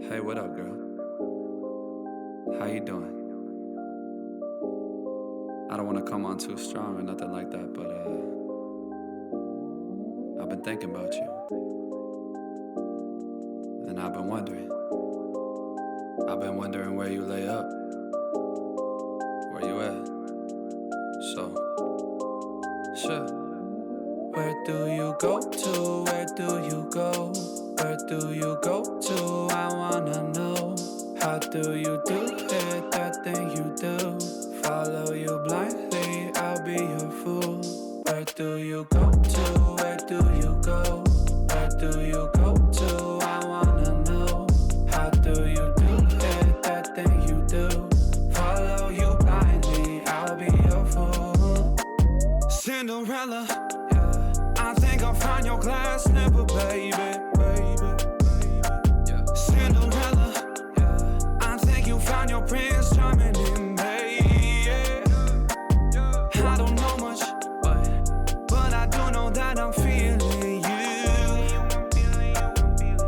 Hey, what up, girl? How you doing? I don't want to come on too strong or nothing like that, but I've been thinking about you. And I've been wondering where you lay up. Where you at? So, sure. Where do you go to? Where do you go? Where do you go to? I wanna know. How do you do it? That thing you do. Follow you blindly, I'll be your fool. Where do you go to? Where do you go? Where do you go to? I wanna know. How do you do it? That thing you do. Follow you blindly, I'll be your fool. Cinderella, I think I'll find your glass slipper, baby. Cinderella, I think you found your prince charming in me. I don't know much, but I do know that I'm feeling you.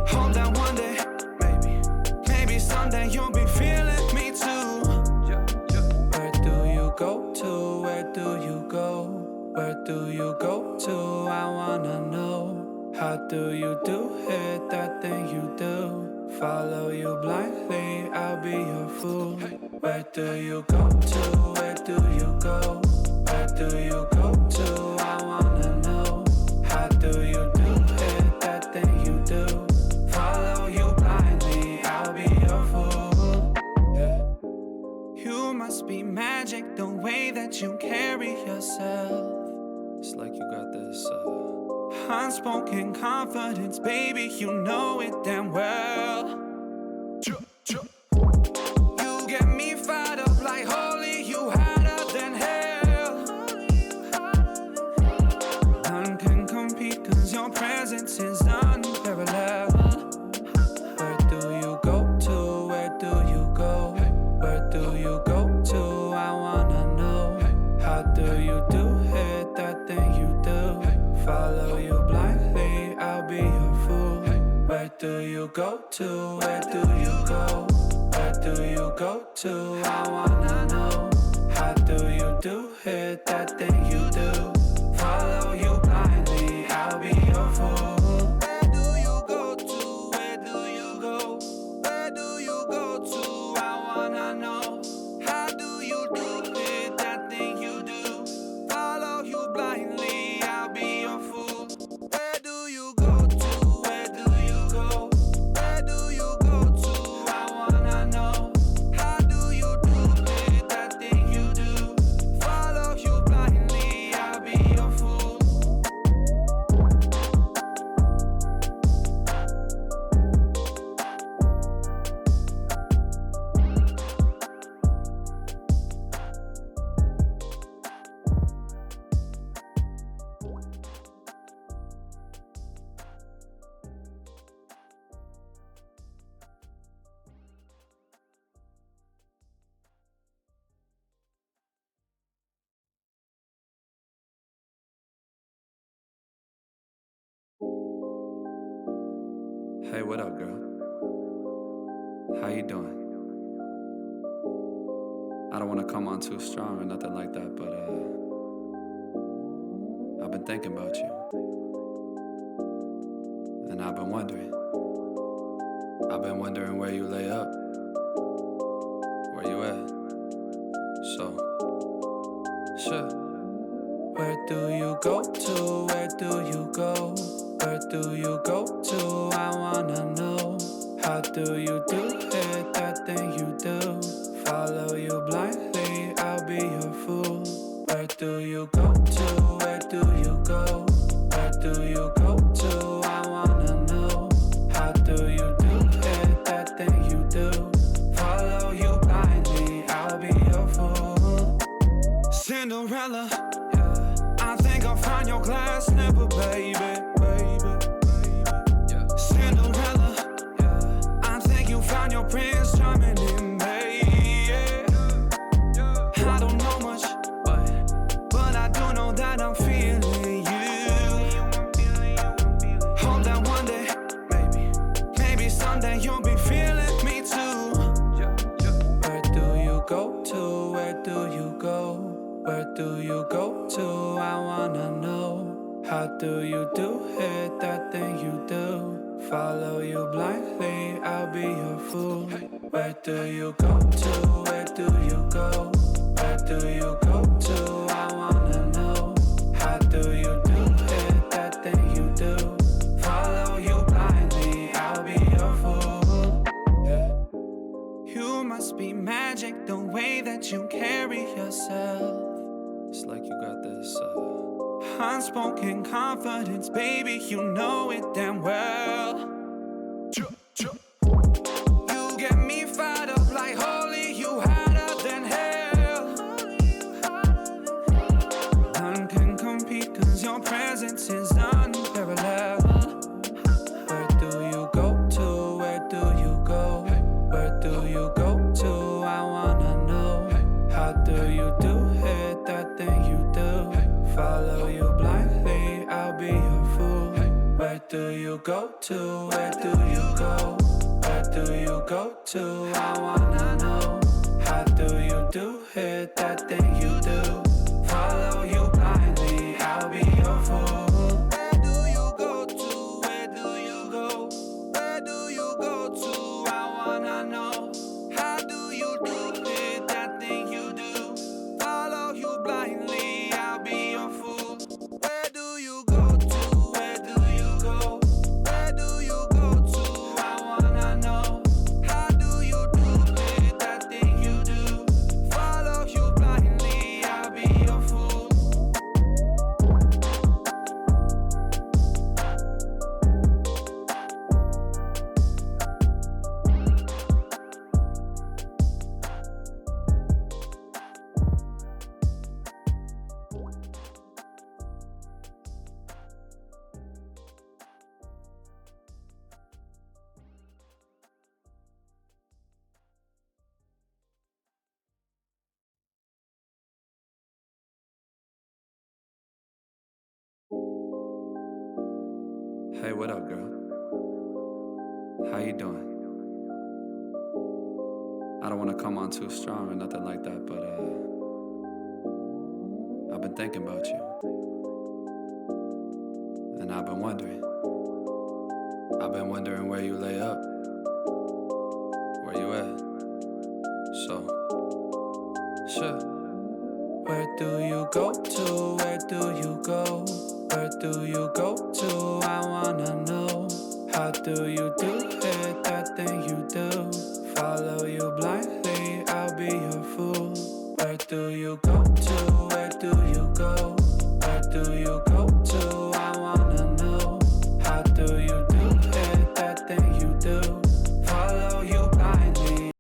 Hope that one day, maybe someday you'll be feeling me too. Where do you go to? Where do you go? Where do you go to? I wanna know. How do you do it? That thing you do. Follow you blindly, I'll be your fool. Where do you go to? Where do you go? Where do you go to? I wanna know. How do you do it? That thing you do. Follow you blindly, I'll be your fool. You must be magic, the way that you carry yourself. It's like you got this unspoken confidence, baby, you know it damn well. You get me fired up like holy, you hotter than hell. None can compete cause your presence is unparalleled. Where do you go to? Where do you go? Where do you go to? I wanna know. How do you do it? That thing you do. Follow you blindly, I'll be your fool. Where do you go to? Where do you go? Where do you go to? I wanna know. How do you do it? That thing you do. Follow you blindly, I'll be your fool. Where do you go to? Where do you go? Where do you go to? I wanna know. How do you do it? That thing you do. Follow you blindly, I'll be your fool. Where do you go to? Where do you go? Where do you go to? I wanna know. How do you do it? That thing you do. Follow you blindly, I'll be your fool. Hey, what up, girl? How you doing? I don't want to come on too strong or nothing like that, but I've been thinking about you. And I've been wondering where you lay up. Where you at? So, sure. Where do you go to? Where do you go? Where do you go to? I wanna know. How do you do it? That thing you do. Follow you blindly, I'll be your fool. Where do you go to? Where do you go? Where do you go to? I wanna know. How do you do it? That thing you do. Follow you blindly, I'll be your fool. Cinderella, I think I'll find your glass slipper, baby. Cinderella, I think you found your prince charming in me. I don't know much, but I do know that I'm feeling you. Hope that one day, maybe someday you'll be feeling do you go to? I wanna know. How do you do it, that thing you do? Follow you blindly, I'll be your fool. Where do you go to? Where do you go? Where do you go to? I wanna know. How do you do it, that thing you do? Follow you blindly, I'll be your fool. Yeah. You must be magic, the way that you carry yourself. It's like you got this unspoken confidence, baby, you know it damn well. You get me fired up like holy, you hotter than hell. None can compete, cause your presence is unparalleled. Where do you go to? Where do you go? Where do you go to? I wanna know. How do you do it, that thing you do? Follow you blindly, I'll be your fool. Where do you go to? Where do you go? Where do you go to? I wanna know. How do you do it, that thing you do? Follow you blindly, I'll be your fool. Where do you go to? Where do you go? Where do you go to? I wanna know. How do you do it, that thing you do? Follow you blindly, I'll be your fool. Where do you go to? Where do you go? Where do you go to? I wanna know. How do you do it, that thing you do? Follow you blindly, I'll be your fool. Hey, what up, girl? How you doing? I don't want to come on too strong or nothing like that, but I've been thinking about you. And I've been wondering. I've been wondering where you lay up. Where you at? So, sure. Where do you go to? Where do you go? Where do you go to? I wanna know. How do you do it, that thing you do? Follow you blindly, I'll be your fool. Where do you go to? Where do you